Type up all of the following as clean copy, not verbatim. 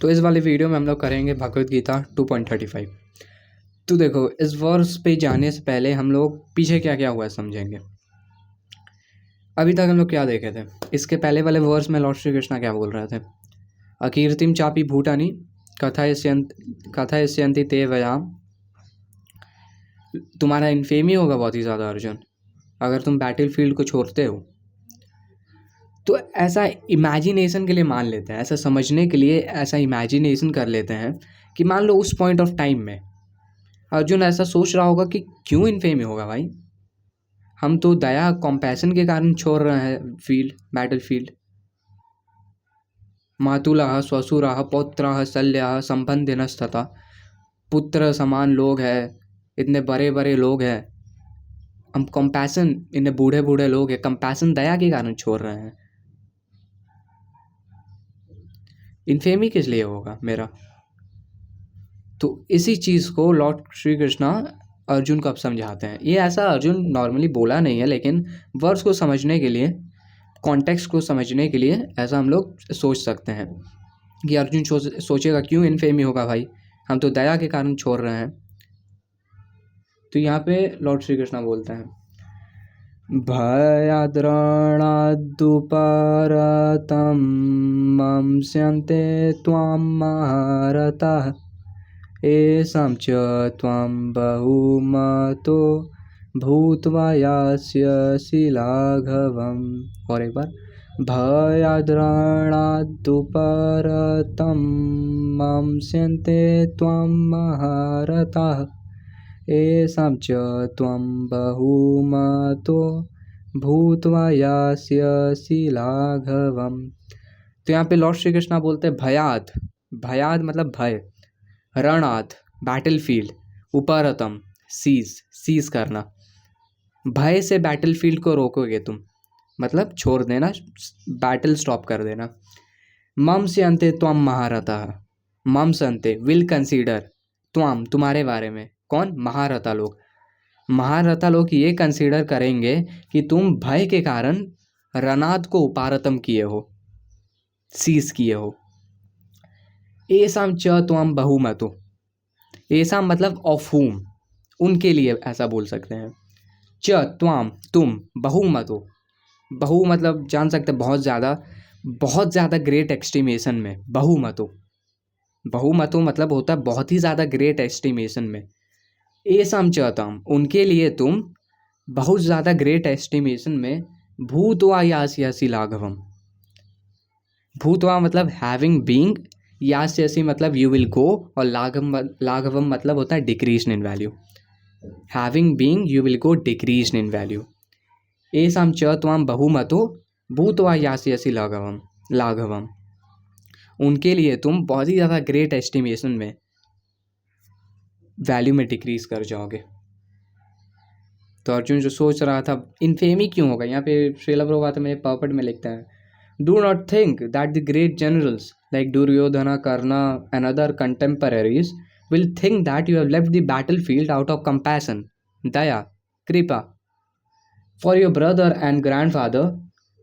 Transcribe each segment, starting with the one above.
तो इस वाले वीडियो में हम लोग करेंगे भगवत गीता 2.35। तो देखो, इस वर्स पे जाने से पहले हम लोग पीछे क्या क्या हुआ है समझेंगे। अभी तक हम लोग क्या देखे थे, इसके पहले वाले वर्स में लॉर्ड श्री कृष्णा क्या बोल रहे थे, अकीर्तिम चापी भूटानी कथयस्यन्ति ते वयाम। तुम्हारा इन्फेमी होगा बहुत ही ज़्यादा अर्जुन अगर तुम बैटल फील्ड को छोड़ते हो। तो ऐसा इमेजिनेशन के लिए मान लेते हैं, ऐसा समझने के लिए ऐसा इमेजिनेशन कर लेते हैं कि मान लो उस पॉइंट ऑफ टाइम में अर्जुन ऐसा सोच रहा होगा कि क्यों इन्फेमी होगा भाई, हम तो दया कॉम्पैशन के कारण छोड़ रहे हैं बैटल फील्ड। मातुलः स्वसुरः पौत्रः शल्यः संबंधिनस्तथा, पुत्र समान लोग हैं, इतने बड़े बड़े लोग हैं, हम कंपैशन, इतने बूढ़े बूढ़े लोग हैं, कंपैशन दया के कारण छोड़ रहे हैं। इन्फेमी किस लिए होगा मेरा? तो इसी चीज़ को लॉर्ड श्री कृष्णा अर्जुन को अब समझाते हैं। ये ऐसा अर्जुन नॉर्मली बोला नहीं है, लेकिन वर्ड्स को समझने के लिए, कॉन्टेक्स्ट को समझने के लिए ऐसा हम लोग सोच सकते हैं कि अर्जुन सोचेगा क्यों इन्फेमी होगा भाई, हम तो दया के कारण छोड़ रहे हैं। तो यहाँ पे लॉर्ड श्री कृष्णा बोलते हैं, भयाद्रणादुपरतं मंस्यन्ते त्वां महारथाः येषां च त्वां बहुमतो भूत्वा यास्यसि लाघवम्। और एक बार, भयाद्रणादुपरतं मंस्यन्ते त्वां महारथाः येषां च त्वं बहुमतो भूत्वा यास्यसि लाघवम्। तो यहाँ पे लॉर्ड श्री कृष्णा बोलते हैं भयाद, भयाद मतलब भय, रणाद बैटल फील्ड, उपरतम सीज करना, भय से बैटल फील्ड को रोकोगे तुम, मतलब छोड़ देना, बैटल स्टॉप कर देना। मम से अंते त्वम महारथः, मम से अंते विल कंसीडर, त्वम तुम्हारे बारे में, कौन? महारथा लोग। महारथा लोग ये कंसीडर करेंगे कि तुम भय के कारण रणाद को उपारतम किए हो, सीज किए हो। एसाम च त्वम बहुमतो, एसाम मतलब ऑफ हुम, उनके लिए ऐसा बोल सकते हैं। च त्वम तुम, बहुमतो, बहु मतलब जान सकते बहुत ज़्यादा ग्रेट एस्टिमेशन में, बहुमतो मतलब होता है बहुत ही ज़्यादा ग्रेट एस्टिमेशन में। एसाम चाहताम उनके लिए तुम बहुत ज़्यादा ग्रेट एस्टिमेशन में, भूतवा यास्यसि लाघवम, भूतवा मतलब हैविंग बीइंग, यास्यसि मतलब यू विल गो, और लाघवम मतलब होता है decrease in value, having being you will go decrease in value. Assam च त्वाम बहुमतो भूतवा यास्यसि लाघवम, उनके लिए तुम बहुत ही ज़्यादा ग्रेट एस्टिमेशन में, वैल्यू में डिक्रीज कर जाओगे। तो अर्जुन जो सोच रहा था इन्फेमी क्यों होगा, यहाँ पे श्रील प्रभुपाद मेरे पापट में लिखते हैं, do not think that the great generals like Duryodhana, Karna and other contemporaries will think that you have left the battlefield out of compassion, daya, kripa for your brother and grandfather.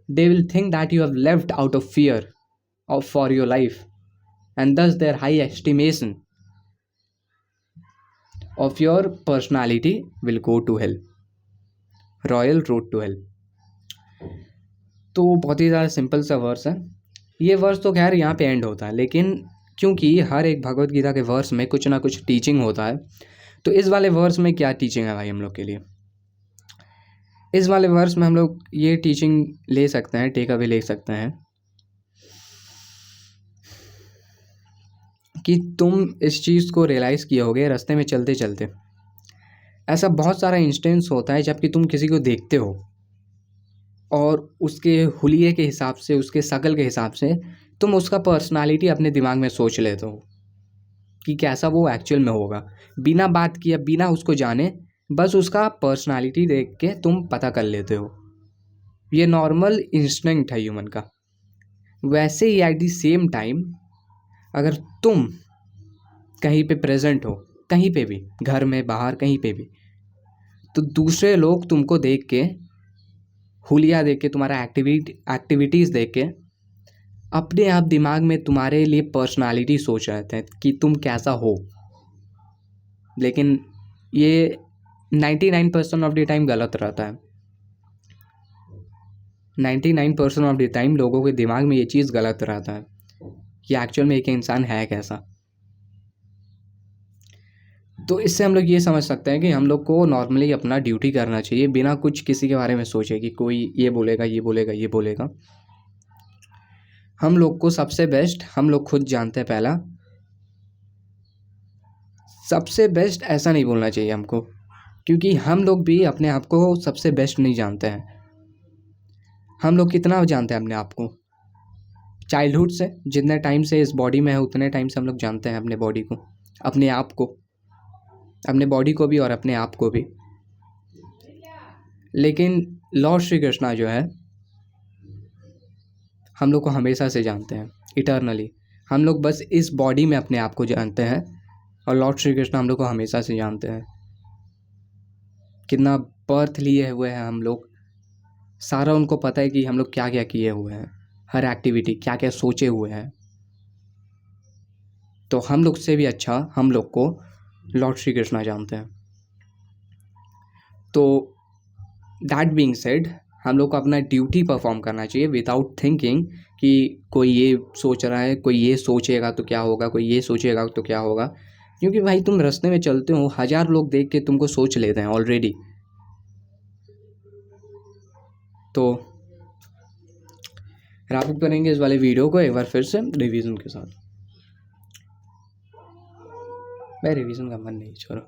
They will think that you have left out of fear for your life, and thus their high estimation of your personality will go to hell, royal road to hell. तो बहुत ही ज़्यादा simple सा verse है ये। Verse तो खैर यहाँ पे एंड होता है, लेकिन क्योंकि हर एक भगवत गीता के वर्स में कुछ ना कुछ टीचिंग होता है, तो इस वाले वर्स में क्या टीचिंग है भाई हम लोग के लिए? इस वाले वर्स में हम लोग ये टीचिंग ले सकते हैं, टेक अवे ले सकते हैं कि तुम इस चीज़ को रियलाइज़ किए होगे रास्ते में चलते चलते, ऐसा बहुत सारा इंस्टेंस होता है जबकि तुम किसी को देखते हो और उसके हुलिये के हिसाब से, उसके शकल के हिसाब से तुम उसका पर्सनालिटी अपने दिमाग में सोच लेते हो कि कैसा वो एक्चुअल में होगा, बिना बात किए, बिना उसको जाने, बस उसका पर्सनालिटी देख के तुम पता कर लेते हो। ये नॉर्मल इंस्टिंक्ट है ह्यूमन का। वैसे ही एट द सेम टाइम अगर तुम कहीं पे प्रेजेंट हो, कहीं पे भी, घर में, बाहर, कहीं पे भी, तो दूसरे लोग तुमको देख के, हुलिया देख के, तुम्हारा एक्टिविटीज़ देख के अपने आप दिमाग में तुम्हारे लिए पर्सनालिटी सोच रहे थे कि तुम कैसा हो, लेकिन ये 99% ऑफ द टाइम गलत रहता है। 99% ऑफ द टाइम लोगों के दिमाग में ये चीज़ गलत रहता है कि एक्चुअल में एक इंसान है कैसा। तो इससे हम लोग ये समझ सकते हैं कि हम लोग को नॉर्मली अपना ड्यूटी करना चाहिए बिना कुछ किसी के बारे में सोचे कि कोई ये बोलेगा ये बोलेगा ये बोलेगा। हम लोग को सबसे बेस्ट हम लोग खुद जानते हैं। पहला सबसे बेस्ट ऐसा नहीं बोलना चाहिए हमको, क्योंकि हम लोग भी अपने आप को सबसे बेस्ट नहीं जानते हैं। हम लोग कितना जानते हैं अपने आप को? चाइल्डहुड से, जितने टाइम से इस बॉडी में है उतने टाइम से हम लोग जानते हैं अपने बॉडी को, अपने आप को, अपने बॉडी को भी और अपने आप को भी। लेकिन लॉर्ड श्री कृष्णा जो है हम लोग को हमेशा से जानते हैं, इटर्नली। हम लोग बस इस बॉडी में अपने आप को जानते हैं और लॉर्ड श्री कृष्ण हम लोग को हमेशा से जानते हैं। कितना बर्थ लिए हुए हैं हम लोग, सारा उनको पता है कि हम लोग क्या क्या किए हुए हैं, हर एक्टिविटी क्या क्या सोचे हुए हैं। तो हम लोग से भी अच्छा हम लोग को लॉर्ड श्री कृष्णा जानते हैं। तो दैट बीइंग सेड, हम लोग को अपना ड्यूटी परफॉर्म करना चाहिए विदाउट थिंकिंग कि कोई ये सोच रहा है, कोई ये सोचेगा तो क्या होगा, कोई ये सोचेगा तो क्या होगा। क्योंकि भाई तुम रास्ते में चलते हो, 1000 लोग देख के तुमको सोच लेते हैं ऑलरेडी। तो रैप अप करेंगे इस वाले वीडियो को एक बार फिर से रिवीजन के साथ। मैं रिवीजन का मन नहीं, छोड़ो।